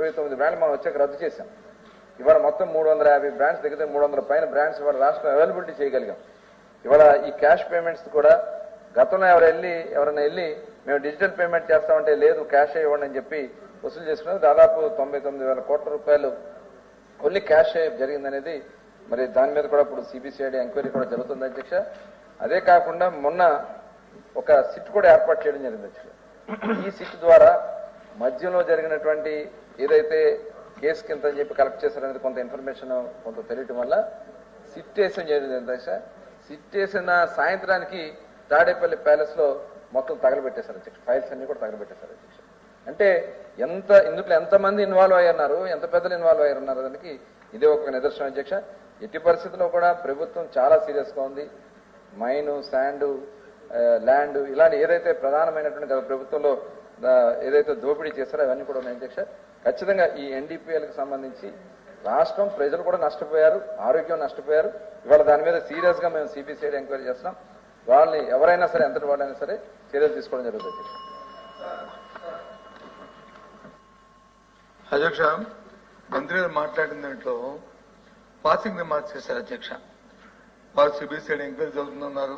39 బ్రాండ్లు మనం వచ్చాక రద్దు చేశాం. ఇవాళ మొత్తం 350 బ్రాండ్స్ దగ్గర 300 పైన బ్రాండ్స్ ఇవాళ రాష్ట్రం అవైలబిలిటీ చేయగలిగాం. ఇవాళ ఈ క్యాష్ పేమెంట్స్ కూడా గతంలో ఎవరైనా వెళ్ళి మేము డిజిటల్ పేమెంట్ చేస్తామంటే లేదు క్యాష్ ఇవ్వండి అని చెప్పి వసూలు చేసుకున్నది దాదాపు 99,000 కోట్ల రూపాయలు ఓన్లీ క్యాష్ జరిగిందనేది. మరి దాని మీద కూడా ఇప్పుడు సిబిసిఐడి ఎంక్వైరీ కూడా జరుగుతుంది అధ్యక్ష. అదే కాకుండా మొన్న ఒక సిట్ కూడా ఏర్పాటు చేయడం జరిగింది అధ్యక్ష. ఈ సిట్ ద్వారా మధ్యలో జరిగినటువంటి ఏదైతే కేసు కింద అని చెప్పి కలెక్ట్ చేశారనేది కొంత ఇన్ఫర్మేషన్ కొంత తెలియటం వల్ల సిట్ వేసిన జరిగింది అధ్యక్ష. సిట్ వేసిన సాయంత్రానికి తాడేపల్లి ప్యాలెస్ లో మొత్తం తగలబెట్టేశారు అధ్యక్ష. ఫైల్స్ అన్ని కూడా తగలబెట్టేశారు అధ్యక్ష. అంటే ఇందులో ఎంతమంది ఇన్వాల్వ్ అయ్యన్నారు, ఎంత పెద్దలు ఇన్వాల్వ్ అయ్యారన్నారు దానికి ఇదే ఒక నిదర్శనం అధ్యక్ష. ఎట్టి పరిస్థితుల్లో కూడా ప్రభుత్వం చాలా సీరియస్ గా ఉంది. మైను, శాండ్, ల్యాండ్ ఇలాంటి ఏదైతే ప్రధానమైనటువంటి ప్రభుత్వంలో ఏదైతే దోపిడీ చేశారో అవన్నీ కూడా ఉన్నాయి అధ్యక్ష. ఖచ్చితంగా ఈ ఎన్డీపీఎల్కి సంబంధించి రాష్ట్రం ప్రజలు కూడా నష్టపోయారు, ఆరోగ్యం నష్టపోయారు. ఇవాళ దాని మీద సీరియస్ గా మేము సిబిసిఐడి ఎంక్వైరీ చేస్తున్నాం. వాళ్ళని ఎవరైనా సరే ఎంతటి వాళ్ళైనా సరే చర్యలు తీసుకోవడం జరుగుతుంది అధ్యక్ష. మంత్రి గారు మాట్లాడిన దాంట్లో పాసింగ్ రిమార్క్స్ చేశారు అధ్యక్ష. వారు సిబిసిఐడి ఎంక్వైరీ జరుగుతున్నారు,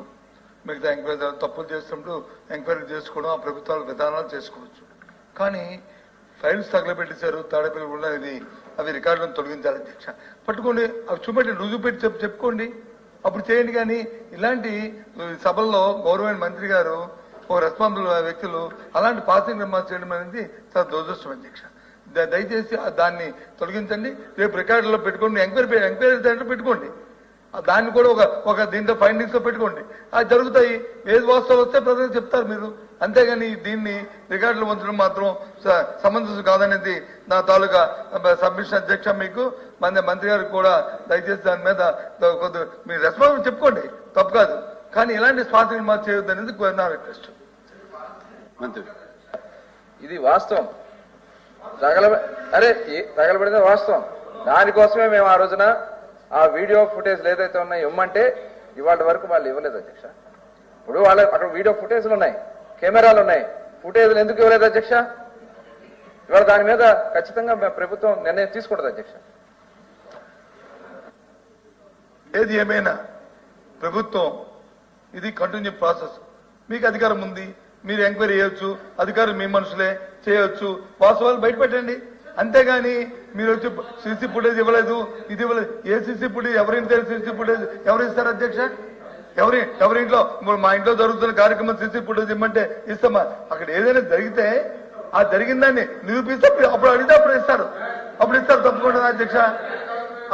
మిగతా ఎంక్వైరీ తప్పులు చేస్తున్నప్పుడు ఎంక్వైరీ చేసుకోవడం ఆ ప్రభుత్వాల విధానాలు చేసుకోవచ్చు. కానీ ఫైల్స్ తగలబెట్టేశారు తాడేపల్లి కూడా, అవి రికార్డులను తొలగించాలి అధ్యక్ష. పట్టుకోండి, అవి చూపెట్టి రుజువు పెట్టి చెప్పుకోండి, అప్పుడు చేయండి. కానీ ఇలాంటి సభల్లో గౌరవమైన మంత్రి గారు ఓ రెస్పాన్సిబుల్ వ్యక్తులు అలాంటి పాసింగ్ రిమార్క్స్ చేయడం అనేది చాలా దురదృష్టం అధ్యక్ష. దయచేసి దాన్ని తొలగించండి. రేపు రికార్డులో పెట్టుకోండి, ఎంక్వైరీ దాంట్లో పెట్టుకోండి. దాన్ని కూడా ఒక దీంట్లో ఫైండింగ్స్ లో పెట్టుకోండి. అది జరుగుతాయి. ఏది వాస్తవం వస్తే ప్రజలు చెప్తారు మీరు. అంతేగాని దీన్ని రికార్డులు ఉంచడం మాత్రం సమంజసం కాదనేది నా తాలూకా సబ్మిషన్ అధ్యక్ష. మీకు మంత్రి గారికి కూడా దయచేసి దాని మీద మీ రెస్పాన్స్ చెప్పుకోండి, తప్పు కాదు. కానీ ఇలాంటి స్పాన్సరింగ్ మార్చి చేయొద్దు అనేది నా రిక్వెస్ట్. మంత్రి ఇది వాస్తవం, తగలబడితే వాస్తవం. దానికోసమే మేము ఆ రోజున ఆ వీడియో ఫుటేజ్లు ఏదైతే ఉన్నాయో ఇవ్వమంటే ఇవాళ వరకు వాళ్ళు ఇవ్వలేదు అధ్యక్ష. ఇప్పుడు వాళ్ళ అక్కడ వీడియో ఫుటేజ్లు ఉన్నాయి, కెమెరాలు ఉన్నాయి, ఫుటేజ్లు ఎందుకు ఇవ్వలేదు అధ్యక్ష? ఇవాళ దాని మీద ఖచ్చితంగా ప్రభుత్వం నిర్ణయం తీసుకుంటుంది అధ్యక్ష. ఏది ఏమైనా ప్రభుత్వం ఇది కంటిన్యూ ప్రాసెస్. మీకు అధికారం ఉంది, మీరు ఎంక్వైరీ చేయొచ్చు, అధికారులు మీ మనుషులే చేయొచ్చు, వాస్తవాలు బయటపెట్టండి. అంతేగాని మీరు వచ్చి సీసీ ఫుటేజ్ ఇవ్వలేదు, ఇది ఇవ్వలేదు. ఏ సీసీ ఫుటేజ్ ఎవరింటి సీసీ ఫుటేజ్ ఎవరు ఇస్తారు అధ్యక్ష? ఎవరింట్లో మా ఇంట్లో జరుగుతున్న కార్యక్రమం సీసీ ఫుటేజ్ ఇమ్మంటే ఇస్తామా? అక్కడ ఏదైనా జరిగితే ఆ జరిగిన దాన్ని నిరూపిస్తే అప్పుడు అడిగితే అప్పుడు ఇస్తారు తప్పకుండా అధ్యక్ష.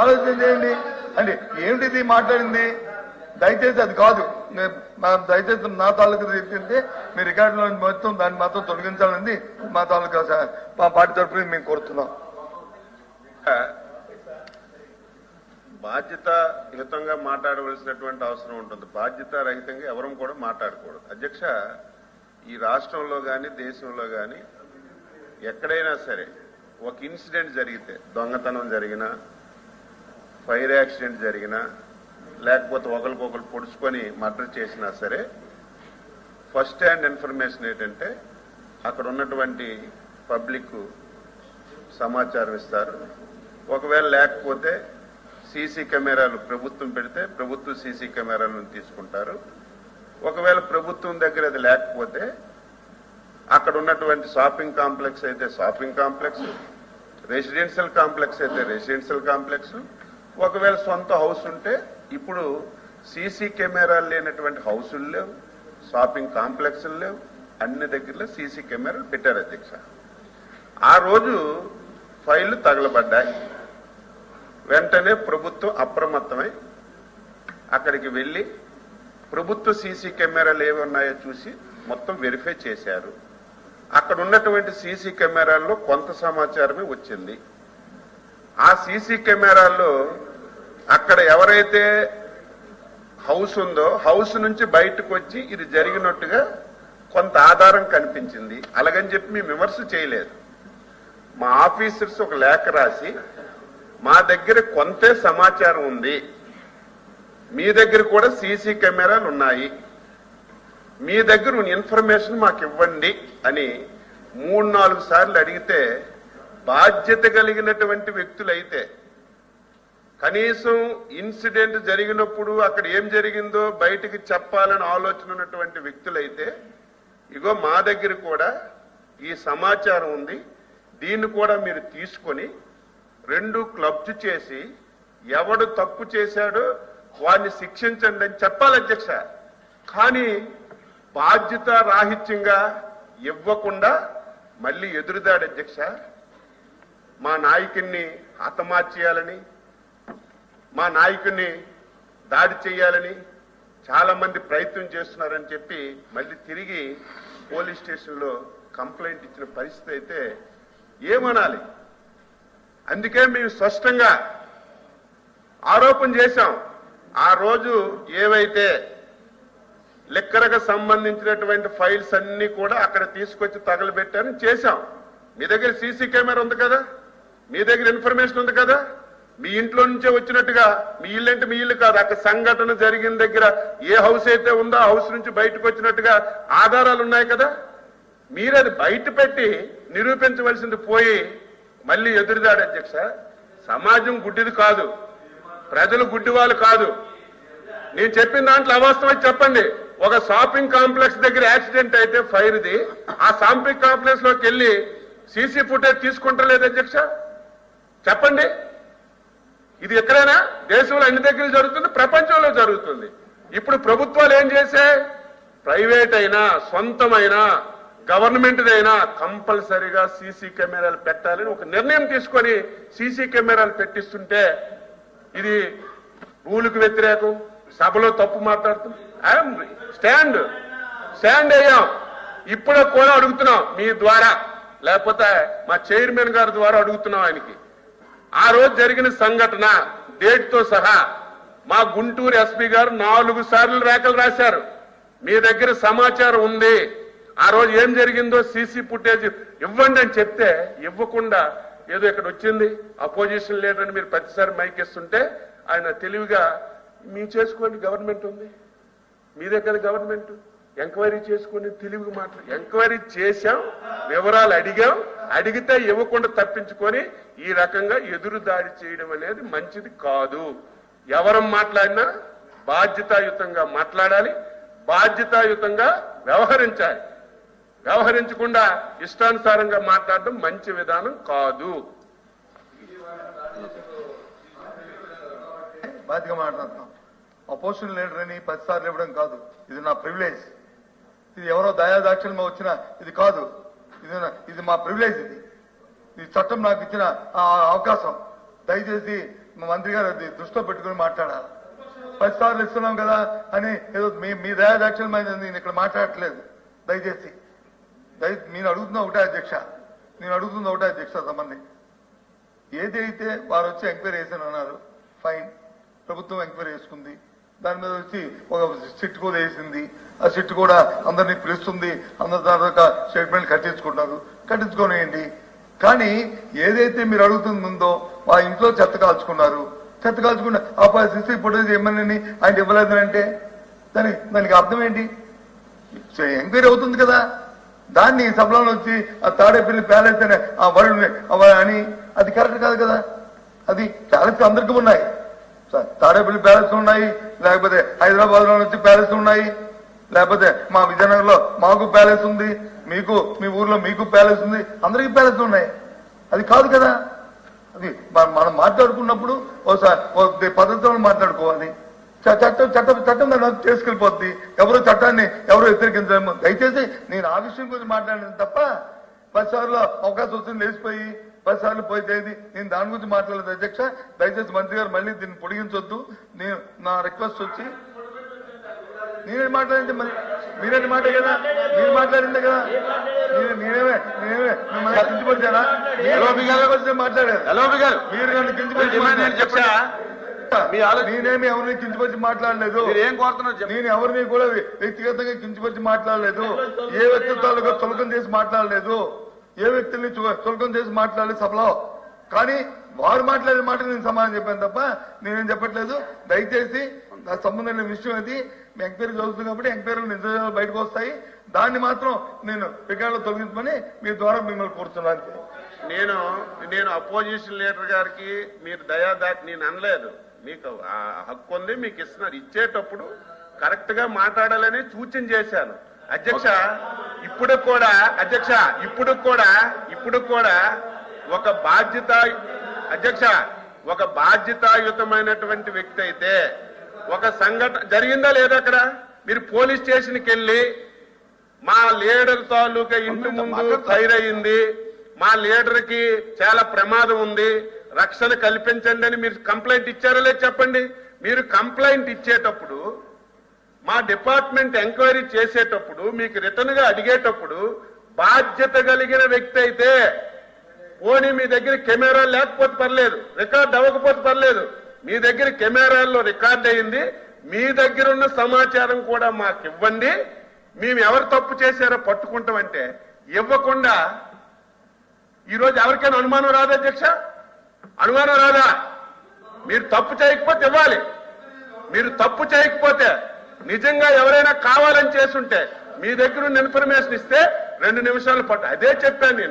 ఆలోచన చేయండి. అంటే ఏమిటిది మాట్లాడింది? దయచేసి అది కాదు. దయచేసి నా తాలూకా చెప్తే మీ రికార్డులో మొత్తం దాన్ని మాత్రం తొలగించాలని మా తాలూకా మా పార్టీ తరఫున మేము కోరుతున్నాం. బాధ్యతాయుతంగా మాట్లాడవలసినటువంటి అవసరం ఉంటుంది. బాధ్యత రహితంగా ఎవరూ కూడా మాట్లాడకూడదు అధ్యక్ష. ఈ రాష్ట్రంలో కానీ దేశంలో కానీ ఎక్కడైనా సరే ఒక ఇన్సిడెంట్ జరిగితే, దొంగతనం జరిగినా, ఫైర్ యాక్సిడెంట్ జరిగినా, లేకపోతే ఒకరికొకరు పొడుచుకొని మర్డర్ చేసినా సరే ఫస్ట్ హ్యాండ్ ఇన్ఫర్మేషన్ ఏంటంటే అక్కడ ఉన్నటువంటి పబ్లిక్ సమాచారం ఇస్తారు. ఒకవేళ లేకపోతే సీసీ కెమెరాలు ప్రభుత్వం పెడితే ప్రభుత్వం సీసీ కెమెరాలను తీసుకుంటారు. ఒకవేళ ప్రభుత్వం దగ్గర అది లేకపోతే అక్కడ ఉన్నటువంటి షాపింగ్ కాంప్లెక్స్ అయితే షాపింగ్ కాంప్లెక్స్, రెసిడెన్షియల్ కాంప్లెక్స్ అయితే రెసిడెన్షియల్ కాంప్లెక్స్, ఒకవేళ సొంత హౌస్ ఉంటే ఇప్పుడు సీసీ కెమెరాలు లేనటువంటి హౌసులు లేవు, షాపింగ్ కాంప్లెక్స్లు లేవు, అన్ని దగ్గరలో సీసీ కెమెరాలు పెట్టారు అధ్యక్ష. ఆ రోజు ఫైళ్లు తగలబడ్డాయి. వెంటనే ప్రభుత్వం అప్రమత్తమై అక్కడికి వెళ్లి ప్రభుత్వ సీసీ కెమెరాలు ఏవి ఉన్నాయో చూసి మొత్తం వెరిఫై చేశారు. అక్కడ ఉన్నటువంటి సీసీ కెమెరాల్లో కొంత సమాచారమే వచ్చింది. ఆ సీసీ కెమెరాల్లో అక్కడ ఎవరైతే హౌస్ ఉందో హౌస్ నుంచి బయటకు వచ్చి ఇది జరిగినట్టుగా కొంత ఆధారం కనిపించింది. అలాగని చెప్పి మేము విమర్శ చేయలేదు. మా ఆఫీసర్స్ ఒక లేఖ రాసి మా దగ్గర కొంతే సమాచారం ఉంది, మీ దగ్గర కూడా సీసీ కెమెరాలు ఉన్నాయి, మీ దగ్గర ఇన్ఫర్మేషన్ మాకు ఇవ్వండి అని 3-4 సార్లు అడిగితే బాధ్యత కలిగినటువంటి వ్యక్తులైతే, కనీసం ఇన్సిడెంట్ జరిగినప్పుడు అక్కడ ఏం జరిగిందో బయటికి చెప్పాలని ఆలోచన ఉన్నటువంటి వ్యక్తులైతే, ఇగో మా దగ్గర కూడా ఈ సమాచారం ఉంది, దీన్ని కూడా మీరు తీసుకొని 2 క్లబ్స్ చేసి ఎవడు తప్పు చేశాడో వాడిని శిక్షించండి అని చెప్పాలి అధ్యక్ష. కానీ బాధ్యత రాహిత్యంగా ఇవ్వకుండా మళ్ళీ ఎదురుదాడు అధ్యక్ష. మా నాయకుడిని హతమార్చేయాలని, మా నాయకుడిని దాడి చేయాలని చాలా మంది ప్రయత్నం చేస్తున్నారని చెప్పి మళ్ళీ తిరిగి పోలీస్ స్టేషన్లో కంప్లైంట్ ఇచ్చిన పరిస్థితి అయితే ఏమనాలి? అందుకే మేము స్పష్టంగా ఆరోపణ చేశాం. ఆ రోజు ఏవైతే లెక్కరకు సంబంధించినటువంటి ఫైల్స్ అన్ని కూడా అక్కడ తీసుకొచ్చి తగలబెట్టారని చేశాం. మీ దగ్గర సీసీ కెమెరా ఉంది కదా, మీ దగ్గర ఇన్ఫర్మేషన్ ఉంది కదా, మీ ఇంట్లో నుంచే వచ్చినట్టుగా, మీ ఇల్లు అంటే మీ ఇల్లు కాదు, అక్కడ సంఘటన జరిగిన దగ్గర ఏ హౌస్ అయితే ఉందో ఆ హౌస్ నుంచి బయటకు వచ్చినట్టుగా ఆధారాలు ఉన్నాయి కదా. మీరు అది బయట పెట్టి నిరూపించవలసింది పోయి మళ్ళీ ఎదురుదాడు అధ్యక్ష. సమాజం గుడ్డిది కాదు, ప్రజలు గుడ్డి వాళ్ళు కాదు. నేను చెప్పిన దాంట్లో అవాస్తవం చెప్పండి. ఒక షాపింగ్ కాంప్లెక్స్ దగ్గర యాక్సిడెంట్ అయితే ఫైర్ది, ఆ షాపింగ్ కాంప్లెక్స్ లోకి వెళ్ళి సీసీ ఫుటేజ్ తీసుకుంటలేదు అధ్యక్ష, చెప్పండి. ఇది ఎక్కడైనా దేశంలో అన్ని దగ్గర జరుగుతుంది, ప్రపంచంలో జరుగుతుంది. ఇప్పుడు ప్రభుత్వాలు ఏం చేశాయి? ప్రైవేట్ అయినా సొంతమైనా గవర్నమెంట్దైనా కంపల్సరీగా సీసీ కెమెరాలు పెట్టాలని ఒక నిర్ణయం తీసుకొని సీసీ కెమెరాలు పెట్టిస్తుంటే ఇది రూలుకు వ్యతిరేకం, సభలో తప్పు మాట్లాడుతుంది. ఐఎమ్ స్టాండ్ అయ్యాం. ఇప్పుడు కూడా అడుగుతున్నాం మీ ద్వారా, లేకపోతే మా చైర్మన్ గారి ద్వారా అడుగుతున్నాం ఆయనకి. ఆ రోజు జరిగిన సంఘటన డేట్ తో సహా మా గుంటూరు ఎస్పీ గారు 4 సార్లు లేఖలు రాశారు. మీ దగ్గర సమాచారం ఉంది, ఆ రోజు ఏం జరిగిందో సీసీ ఫుటేజ్ ఇవ్వండి అని చెప్తే ఇవ్వకుండా ఏదో ఇక్కడ వచ్చింది అపోజిషన్ లీడర్ అని మీరు ప్రతిసారి మైకేస్తుంటే ఆయన తెలివిగా మీ చేసుకోండి, గవర్నమెంట్ ఉంది, మీ దగ్గర గవర్నమెంట్ ఎంక్వైరీ చేసుకుని తెలివిగా మాట్లాడు. ఎంక్వైరీ చేశాం, వివరాలు అడిగాం, అడిగితే ఇవ్వకుండా తప్పించుకొని ఈ రకంగా ఎదురు దాడి చేయడం అనేది మంచిది కాదు. ఎవరం మాట్లాడినా బాధ్యతాయుతంగా మాట్లాడాలి, బాధ్యతాయుతంగా వ్యవహరించాలి. వ్యవహరించకుండా ఇష్టానుసారంగా మాట్లాడడం మంచి విధానం కాదు. బాధ్యతగా మాట్లాడుతున్నాం. అపోజిషన్ లీడర్ అని 10 సార్లు ఇవ్వడం కాదు, ఇది నా ప్రివిలేజ్. ఇది ఎవరో దయాదాక్షిణ్యం వచ్చిన ఇది కాదు, ఇది మా ప్రివిలేజ్. ఇది చట్టం నాకు ఇచ్చిన అవకాశం. దయచేసి మా మంత్రి గారు అది దృష్టిలో పెట్టుకుని మాట్లాడాలి. 10 సార్లు ఇస్తున్నాం కదా అని ఏదో మీ దయాదాక్షిణ్యం నేను ఇక్కడ మాట్లాడట్లేదు. దయచేసి నేను అడుగుతున్నా ఒకటే అధ్యక్ష, సంబంధించి ఏదైతే వారు వచ్చి ఎంక్వైరీ చేశాను అన్నారు, ఫైన్, ప్రభుత్వం ఎంక్వైరీ చేసుకుంది, దాని మీద వచ్చి ఒక సిట్ కూడా వేసింది. ఆ సిట్ కూడా అందరినీ పిలుస్తుంది, అందరి దాకా స్టేట్మెంట్ కట్టించుకోనియండి. కానీ ఏదైతే మీరు అడుగుతుందో ఆ ఇంట్లో చెత్త కాల్చుకున్న ఆ సిసి ఫుటేజ్ ఏమని ఆయన ఇవ్వలేదని దానికి అర్థం ఏంటి? ఎంక్వైరీ అవుతుంది కదా, దాన్ని సభలో వచ్చి ఆ తాడేపల్లి ప్యాలెస్ అనే ఆ వరల్డ్ అని అది కరెక్ట్ కాదు కదా. అది ప్యాలెస్ అందరికీ ఉన్నాయి, తాడేపల్లి ప్యాలెస్ ఉన్నాయి, లేకపోతే హైదరాబాద్ లో వచ్చి ప్యాలెస్ ఉన్నాయి, లేకపోతే మా విజయనగర్ లో మాకు ప్యాలెస్ ఉంది, మీకు మీ ఊర్లో మీకు ప్యాలెస్ ఉంది, అందరికీ ప్యాలెస్ ఉన్నాయి. అది కాదు కదా. అది మనం మాట్లాడుకున్నప్పుడు ఒకసారి పద్ధతిలో మాట్లాడుకోవాలి. చట్టం దాన్ని చేసుకెళ్ళిపోద్ది. చట్టాన్ని ఎవరు వ్యతిరేకించలేము. దయచేసి నేను ఆ విషయం గురించి మాట్లాడిన తప్ప 10 సార్లు అవకాశం వచ్చింది లేచిపోయి 10 సార్లు పోయితేది నేను దాని గురించి మాట్లాడలేదు అధ్యక్ష. దయచేసి మంత్రి గారు మళ్ళీ దీన్ని పొడిగించొద్దు. నేను నా రిక్వెస్ట్ వచ్చి నేనే మాట్లాడింది, మరి మీరేంటి మాట కదా, మీరు మాట్లాడిందే కదా, నేనేమే మిమ్మల్ని కించపరిచానా? మాట్లాడారు మీరు నన్ను కించపరిచి నేనేమి ఎవరిని కించపరిచి మాట్లాడలేదు. నేను ఎవరిని కూడా వ్యక్తిగతంగా కించపరిచి మాట్లాడలేదు. ఏ వ్యక్తిత్వాలకు చులకం చేసి మాట్లాడలేదు, ఏ వ్యక్తుల్ని చులకం చేసి మాట్లాడలేదు సభలో. కానీ వారు మాట్లాడే మాట నేను సమాధానం చెప్పాను తప్ప నేనేం చెప్పట్లేదు. దయచేసి నాకు సంబంధమైన విషయం అది. మీ ఎంక్వైరీ జరుగుతుంది కాబట్టి ఎంక్వైరీలు నిజాలు బయటకు వస్తాయి. దాన్ని మాత్రం నేను రికార్డులో తొలగించమని మీ ద్వారా మిమ్మల్ని కోరుతున్నాను. నేను అపోజిషన్ లీడర్ గారికి మీరు దయాదాకి నేను అనలేదు. మీకు ఆ హక్కు ఉంది, మీకు ఇస్తున్నారు. ఇచ్చేటప్పుడు కరెక్ట్ గా మాట్లాడాలని సూచన చేశాను అధ్యక్ష. ఇప్పుడు కూడా ఒక బాధ్యతాయుతమైనటువంటి వ్యక్తి అయితే ఒక సంఘటన జరిగిందా లేదా అక్కడ మీరు పోలీస్ స్టేషన్కి వెళ్ళి మా లీడర్ తాలూకా ఇంటి ముందు ఫైర్ అయింది, మా లీడర్ కి చాలా ప్రమాదం ఉంది, రక్షణ కల్పించండి అని మీరు కంప్లైంట్ ఇచ్చారా లేదు చెప్పండి. మీరు కంప్లైంట్ ఇచ్చేటప్పుడు మా డిపార్ట్మెంట్ ఎంక్వైరీ చేసేటప్పుడు మీకు రిటర్న్ గా అడిగేటప్పుడు బాధ్యత కలిగిన వ్యక్తి అయితే పోనీ మీ దగ్గర కెమెరా లేకపోతే పర్లేదు, రికార్డ్ అవ్వకపోతే పర్లేదు, మీ దగ్గర కెమెరాల్లో రికార్డ్ అయింది, మీ దగ్గర ఉన్న సమాచారం కూడా మాకు ఇవ్వండి, మేము ఎవరు తప్పు చేశారో పట్టుకుంటామంటే ఇవ్వకుండా ఈరోజు ఎవరికైనా అనుమానం రాదా అధ్యక్ష? అనుమానం రాదా? మీరు తప్పు చేయకపోతే ఇవ్వాలి. మీరు తప్పు చేయకపోతే నిజంగా ఎవరైనా కావాలని చేసుంటే మీ దగ్గర ఉన్న ఇన్ఫర్మేషన్ ఇస్తే 2 నిమిషాలు పట్టు. అదే చెప్పాను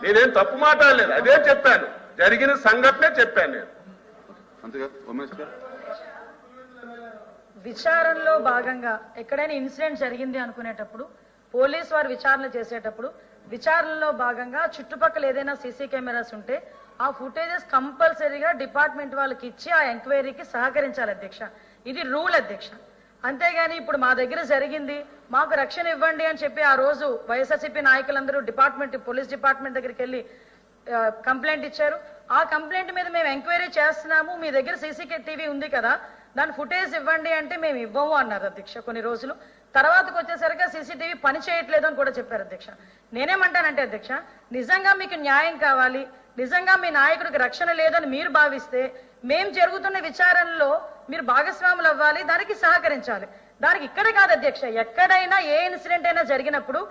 నేనేం తప్పు మాట్లాడలేదు, అదే చెప్పాను, జరిగిన సంఘటనే చెప్పాను నేను. విచారణలో భాగంగా ఎక్కడైనా ఇన్సిడెంట్ జరిగింది అనుకునేటప్పుడు పోలీస్ వారు విచారణ చేసేటప్పుడు విచారణలో భాగంగా చుట్టుపక్కల ఏదైనా సీసీ కెమెరాస్ ఉంటే ఆ ఫుటేజెస్ కంపల్సరీగా డిపార్ట్మెంట్ వాళ్ళకి ఇచ్చి ఆ ఎంక్వైరీకి సహకరించాలి అధ్యక్ష. ఇది రూల్ అధ్యక్ష. అంతేగాని ఇప్పుడు మా దగ్గర జరిగింది మాకు రక్షణ ఇవ్వండి అని చెప్పి ఆ రోజు వైఎస్ఆర్సీపీ నాయకులందరూ పోలీస్ డిపార్ట్మెంట్ దగ్గరికి వెళ్ళి కంప్లైంట్ ఇచ్చారు. ఆ కంప్లైంట్ మీద మేము ఎంక్వైరీ చేస్తున్నాము, మీ దగ్గర సీసీటీవీ ఉంది కదా దాని ఫుటేజ్ ఇవ్వండి అంటే మేము ఇవ్వము అన్నారు అధ్యక్ష. కొన్ని రోజులు తర్వాతకు వచ్చేసరికి సీసీటీవీ పని చేయట్లేదు అని కూడా చెప్పారు అధ్యక్ష. నేనేమంటానంటే అధ్యక్ష, నిజంగా మీకు న్యాయం కావాలి, నిజంగా మీ నాయకుడికి రక్షణ లేదని మీరు భావిస్తే మేం జరుగుతున్న విచారణలో మీరు భాగస్వాములు అవ్వాలి, దానికి సహకరించాలి. దానికి ఇక్కడ కాదు అధ్యక్ష, ఎక్కడైనా ఏ ఇన్సిడెంట్ అయినా జరిగినప్పుడు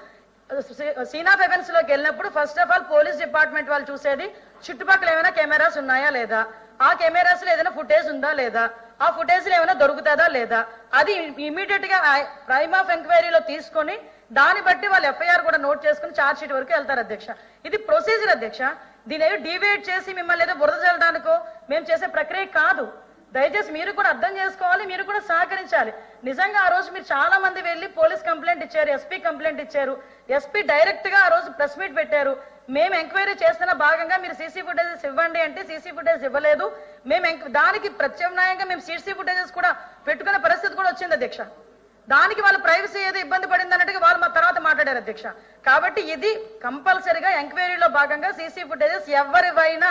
సీన్ ఆఫ్ ఎఫెన్స్ లోకి వెళ్ళినప్పుడు first of all police department వాళ్ళు చూసేది చుట్టుపక్కల ఏమైనా కెమెరాస్ ఉన్నాయా లేదా, ఆ కెమెరాస్ లో ఏదైనా ఫుటేజ్ ఉందా లేదా, ఆ ఫుటేజ్ లో ఏమైనా దొరుకుతుందా లేదా, అది ఇమీడియట్ గా ప్రైమ్ ఆఫ్ ఎంక్వైరీలో తీసుకొని దాన్ని బట్టి వాళ్ళు ఎఫ్ఐఆర్ కూడా నోట్ చేసుకుని ఛార్జ్ షీట్ వరకు వెళ్తారు అధ్యక్ష. ఇది ప్రొసీజర్ అధ్యక్ష. దీని ఏదో డివేట్ చేసి మిమ్మల్ని ఏదో బురద చల్లడానికో మేము చేసే ప్రక్రియ కాదు. దయచేసి మీరు కూడా అర్థం చేసుకోవాలి, మీరు కూడా సహకరించాలి. నిజంగా ఆ రోజు మీరు చాలా మంది వెళ్ళి పోలీస్ కంప్లైంట్ ఇచ్చారు, ఎస్పీ కంప్లైంట్ ఇచ్చారు, ఎస్పీ డైరెక్ట్ గా ఆ రోజు ప్రెస్ మీట్ పెట్టారు. మేము ఎంక్వైరీ చేస్తున్న భాగంగా మీరు సీసీ ఫుటేజెస్ ఇవ్వండి అంటే సీసీ ఫుటేజ్ ఇవ్వలేదు. మేము దానికి ప్రత్యామ్నాయంగా మేము సీసీ ఫుటేజెస్ కూడా పెట్టుకునే పరిస్థితి కూడా వచ్చింది అధ్యక్ష. దానికి వాళ్ళ ప్రైవసీ ఏదో ఇబ్బంది పడింది అన్నట్టుగా వాళ్ళు మా తర్వాత మాట్లాడారు అధ్యక్ష. కాబట్టి ఇది కంపల్సరీగా ఎంక్వైరీలో భాగంగా సీసీ ఫుటేజెస్ ఎవరివైనా